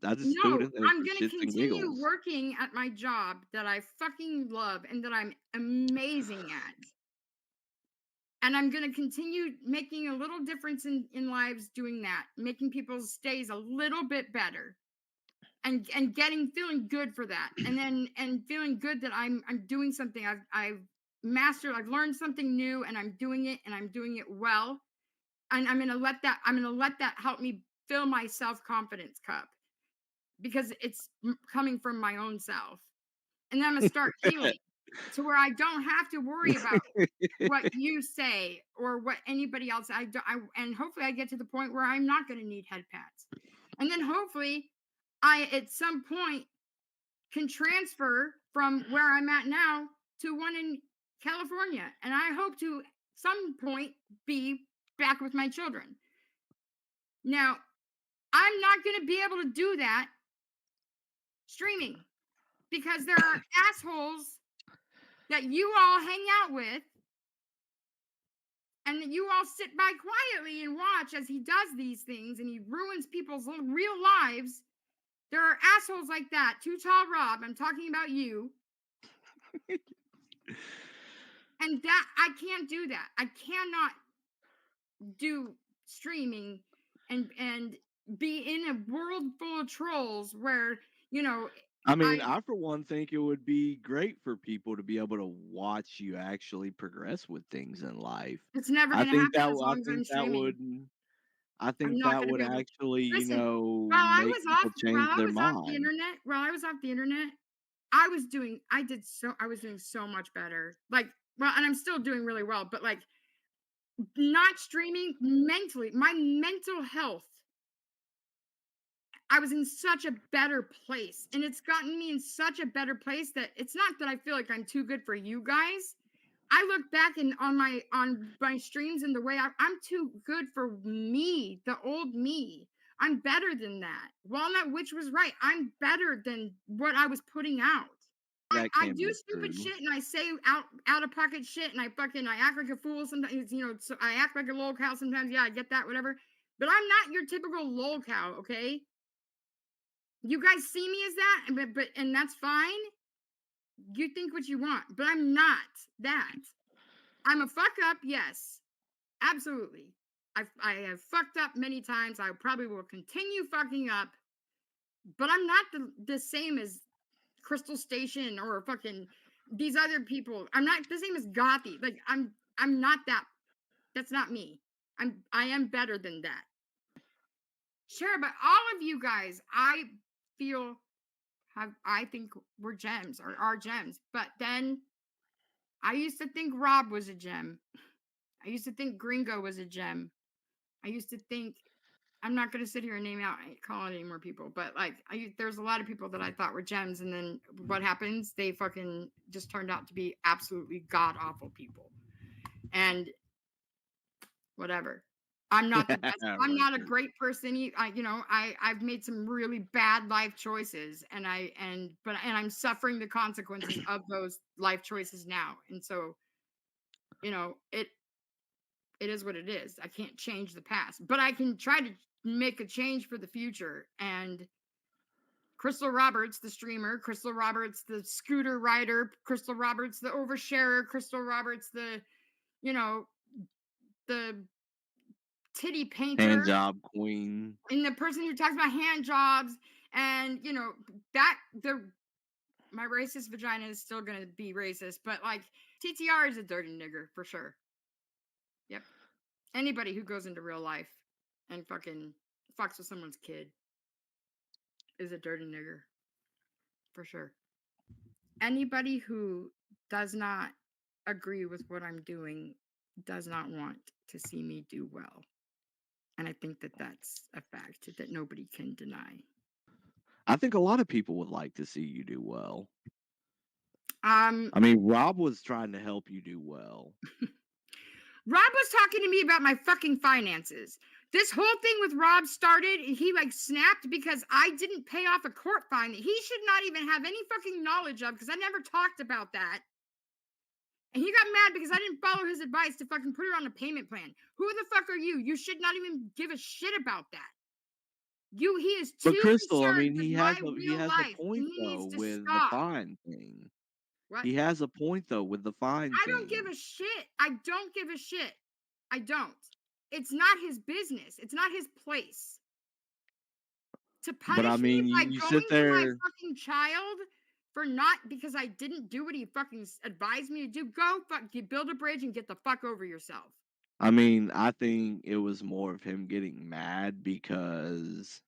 I just do it No, in there I'm for gonna shits and continue giggles. working at my job that I fucking love and that I'm amazing at. And I'm gonna continue making a little difference in lives doing that, making people's stays a little bit better and getting feeling good for that. And then and feeling good that I'm doing something I've mastered, I've learned something new and I'm doing it and I'm doing it well. And I'm gonna let that help me fill my self-confidence cup because it's coming from my own self. And then I'm gonna start healing to where I don't have to worry about what you say or what anybody else and hopefully I get to the point where I'm not going to need head pads. And then hopefully I at some point can transfer from where I'm at now to one in California and I hope to some point be back with my children. Now, I'm not going to be able to do that streaming because there are assholes that you all hang out with and that you all sit by quietly and watch as he does these things and he ruins people's real lives. There are assholes like that. Too Tall Rob, I'm talking about you. And that I can't do that. I cannot do streaming and be in a world full of trolls where, you know, I mean, I I for one think it would be great for people to be able to watch you actually progress with things in life. it's never I going to think happen that as I long as I'm think that streaming. would I I'm think not that going to would be able to actually, listen. make people change their mind. While I was off the internet, I was doing so much better. Like, well, and I'm still doing really well, but like not streaming mentally, my mental health, I was in such a better place. And it's gotten me in such a better place that it's not that I feel like I'm too good for you guys. I look back and on my streams and the way I'm too good for me, the old me. I'm better than that. Walnut Witch was right. I'm better than what I was putting out. That I can do be stupid true. shit and I say out of pocket shit and I act like a fool sometimes, so I act like a lol cow sometimes. Yeah, I get that, whatever. But I'm not your typical lol cow, okay? You guys see me as that, but and that's fine. You think what you want, but I'm not that. I'm a fuck up, yes. Absolutely. I have fucked up many times. I probably will continue fucking up, but I'm not the same as Crystal Station or fucking these other people. I'm not the same as Gothy. Like I'm not that. That's not me. I am better than that. Sure, but all of you guys, feel I think we're gems or are gems. But then I used to think Rob was a gem. I used to think Gringo was a gem. I used to think I'm not going to sit here and call out any more people, but like, there's a lot of people that I thought were gems, and then what happens? They fucking just turned out to be absolutely god awful people, and whatever. I'm not the best. I'm Right not a there. great person. I've made some really bad life choices, and I'm suffering the consequences of those life choices now, and so it is what it is. I can't change the past, but I can try to make a change for the future. And Crystal Roberts, the streamer, Crystal Roberts, the scooter rider, Crystal Roberts, the oversharer, Crystal Roberts, you know, the titty Hand painter, job queen. and the person who talks about hand jobs, and that the my racist vagina is still gonna be racist, but like TTR is a dirty nigger for sure. Yep. Anybody who goes into real life and fucking fucks with someone's kid is a dirty nigger for sure. Anybody who does not agree with what I'm doing does not want to see me do well. And I think that that's a fact that nobody can deny. I think a lot of people would like to see you do well. Um, I mean, Rob was trying to help you do well. Rob was talking to me about my fucking finances. This whole thing with Rob started, he like snapped because I didn't pay off a court fine that he should not even have any fucking knowledge of because I never talked about that. And he got mad because I didn't follow his advice to fucking put her on a payment plan. Who the fuck are you? You should not even give a shit about that. He is But too Crystal, I concerned mean, with my he real has a life, and point he though needs to with the stop. fine thing. What? He has a point though with the fine I don't give thing. a shit. I don't give a shit. I don't. It's not his business. It's not his place to But I punish me mean, by you sit going to my there. fucking child for not because I didn't do what he fucking advised me to do. Go fuck, you build a bridge and get the fuck over yourself. I mean, I think it was more of him getting mad because,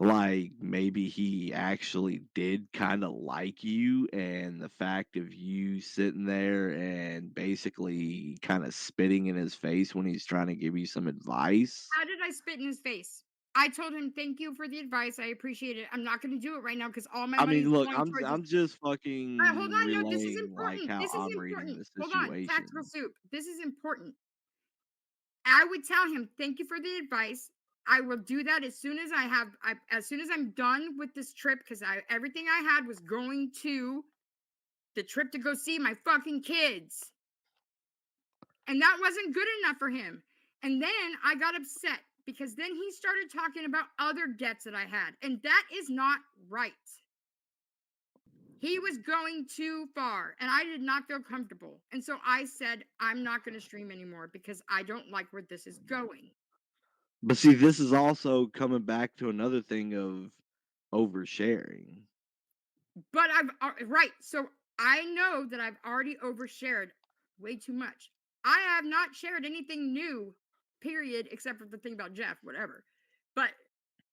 like, maybe he actually did kind of like you, and the fact of you sitting there and basically kind of spitting in his face when he's trying to give you some advice. How did I spit in his face? I told him, "Thank you for the advice. I appreciate it. I'm not going to do it right now because all my I money's mean, look, going towards this." I'm just Hold fucking on. No, this is relaying like important. how This is I'm reading important. the Hold on. Tactical situation. soup. This is important. I would tell him, "Thank you for the advice. I will do that as soon as as soon as I'm done with this trip because I everything I had was going to the trip to go see my fucking kids. And that wasn't good enough for him. And then I got upset because then he started talking about other debts that I had. And that is not right. He was going too far and I did not feel comfortable. And so I said, I'm not going to stream anymore because I don't like where this is going. But see, this is also coming back to another thing of oversharing. But right. So I know that I've already overshared way too much. I have not shared anything new, period, except for the thing about Jeff, whatever. But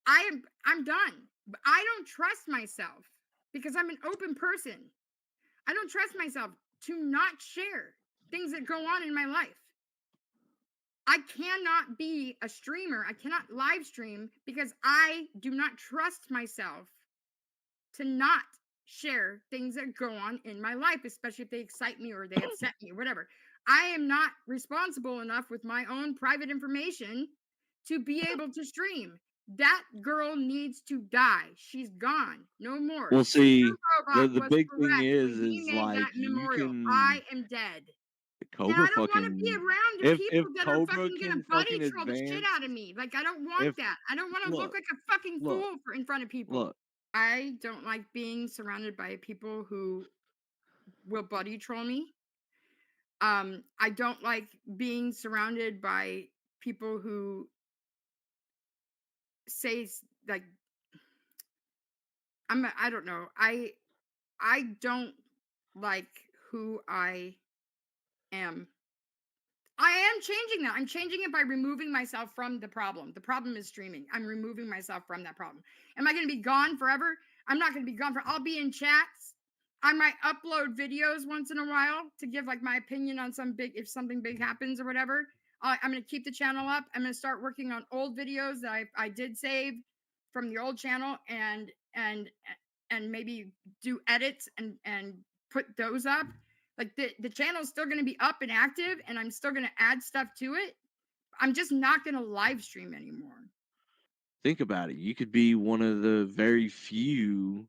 I'm done. But I don't trust myself because I'm an open person. I don't trust myself to not share things that go on in my life. I cannot be a streamer. I cannot live stream because I do not trust myself to not share things that go on in my life, especially if they excite me or they upset me or whatever. I am not responsible enough with my own private information to be able to stream. That girl needs to die. She's gone. No more. Well, Super see, Robot the was big thing correct when he is made like that you memorial. can I am dead. And Cobra I don't want to be fucking around the if people that are Cobra fucking can gonna buddy fucking troll the shit advance out of me. Like I don't want if that. I don't want to look look, like a fucking look, fool in front of people. look. I don't like being surrounded by people who will buddy troll me. I don't like being surrounded by people who say like I don't know. I don't like who I am. I am changing that. I'm changing it by removing myself from the problem. The problem is streaming. I'm removing myself from that problem. Am I going to be gone forever? I'm not going to be gone for. I'll be in chats. I might upload videos once in a while to give like my opinion on some big if something big happens or whatever. I'm going to keep the channel up. I'm going to start working on old videos that I did save from the old channel and maybe do edits and put those up like the channel's still going to be up and active and I'm still going to add stuff to it. I'm just not going to live stream anymore. Think about it. You could be one of the very few.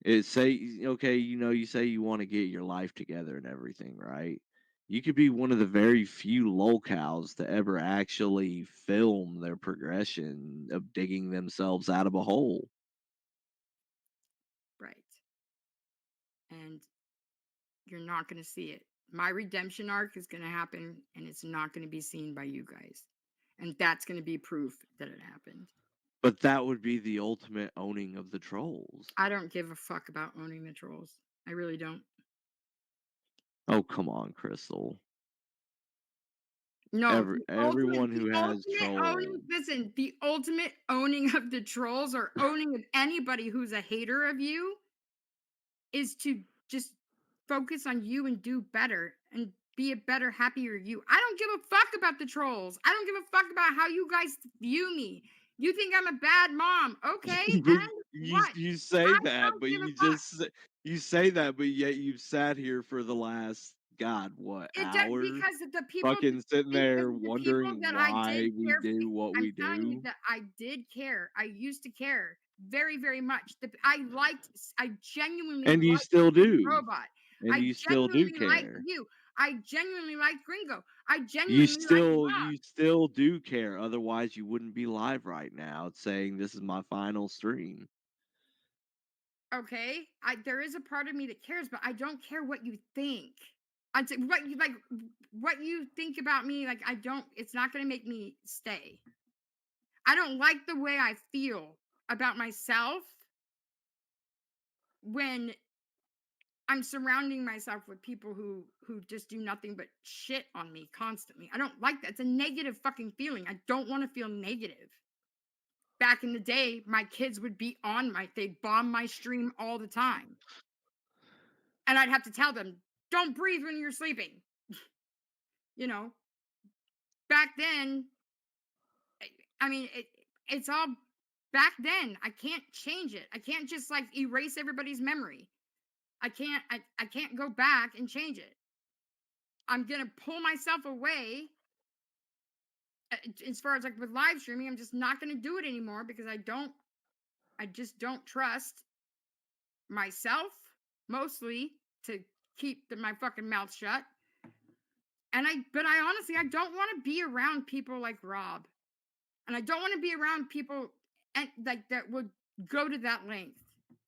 It say okay, you say you want to get your life together and everything, right? You could be one of the very few locals to ever actually film their progression of digging themselves out of a hole. Right. And you're not going to see it. My redemption arc is going to happen and it's not going to be seen by you guys. And that's going to be proof that it happened. But that would be the ultimate owning of the trolls. I don't give a fuck about owning the trolls. I really don't. Oh, come on, Crystal. No, Everyone the who has ultimate owning, trolls. listen, the ultimate owning of the trolls or owning of anybody who's a hater of you is to just focus on you and do better and be a better, happier you. I don't give a fuck about the trolls. I don't give a fuck about how you guys view me. You think I'm a bad mom. Okay, But and what? you say I that, don't but give a you fuck. just you say that, but yet you've sat here for the last God, what, It does hour? because of the people Fucking sitting because there of the people wondering that I did why we care do what I'm we telling you do. that I did care. I used to care very, very much. I genuinely And you liked still Super do. Robot. And I you still do genuinely liked care. you. I genuinely like Gringo. I You genuinely like still Rob. you still do care, otherwise you wouldn't be live right now saying, "This is my final stream." Okay, there is a part of me that cares, but I don't care what you think. What you like, what you think about me. Like I don't. It's not going to make me stay. I don't like the way I feel about myself when I'm surrounding myself with people who just do nothing but shit on me constantly. I don't like that. It's a negative fucking feeling. I don't want to feel negative. Back in the day, my kids would be on they'd bomb my stream all the time. And I'd have to tell them, don't breathe when you're sleeping. You know, back then, I I mean, it's all back then. I can't change it. I can't just like erase everybody's memory. I can't go back and change it. I'm gonna pull myself away as far as like with live streaming. I'm just not gonna do it anymore because I just don't trust myself mostly to keep my fucking mouth shut. But I honestly, I don't want to be around people like Rob. And I don't want to be around people and like that would go to that length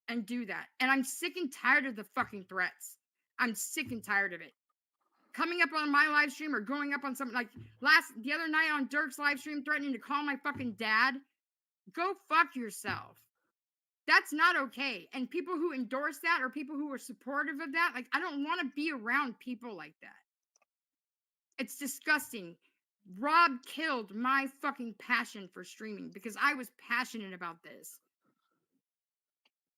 and do that. And I'm sick and tired of the fucking threats. I'm sick and tired of it. Coming up on my live stream or going up on something like the other night on Dirk's live stream threatening to call my fucking dad. Go fuck yourself. That's not okay. And people who endorse that or people who are supportive of that, like I don't want to be around people like that. It's disgusting. Rob killed my fucking passion for streaming because I was passionate about this.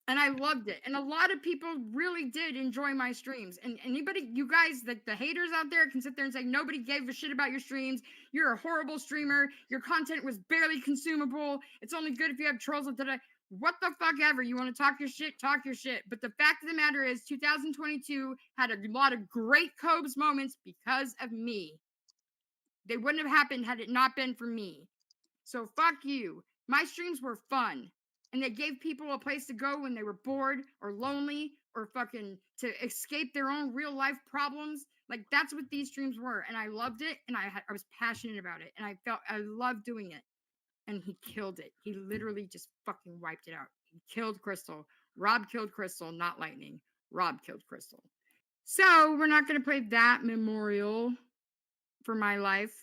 And I loved it. And a lot of people really did enjoy my streams. And anybody, you guys, like the haters out there, can sit there and say, nobody gave a shit about your streams. You're a horrible streamer. Your content was barely consumable. It's only good if you have trolls. What the fuck ever. You want to talk your shit, talk your shit. But the fact of the matter is, 2022 had a lot of great Cobes moments because of me. They wouldn't have happened had it not been for me. So fuck you. My streams were fun. And they gave people a place to go when they were bored or lonely or fucking to escape their own real life problems. Like that's what these streams were. And I loved it. And I was passionate about it. And I loved doing it. And he killed it. He literally just fucking wiped it out. He killed Krystal. Rob killed Krystal, not Lightning. Rob killed Krystal. So we're not going to play that memorial for my live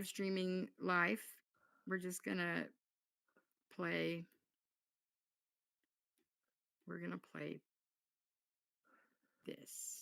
streaming life. We're just gonna play. We're gonna play this.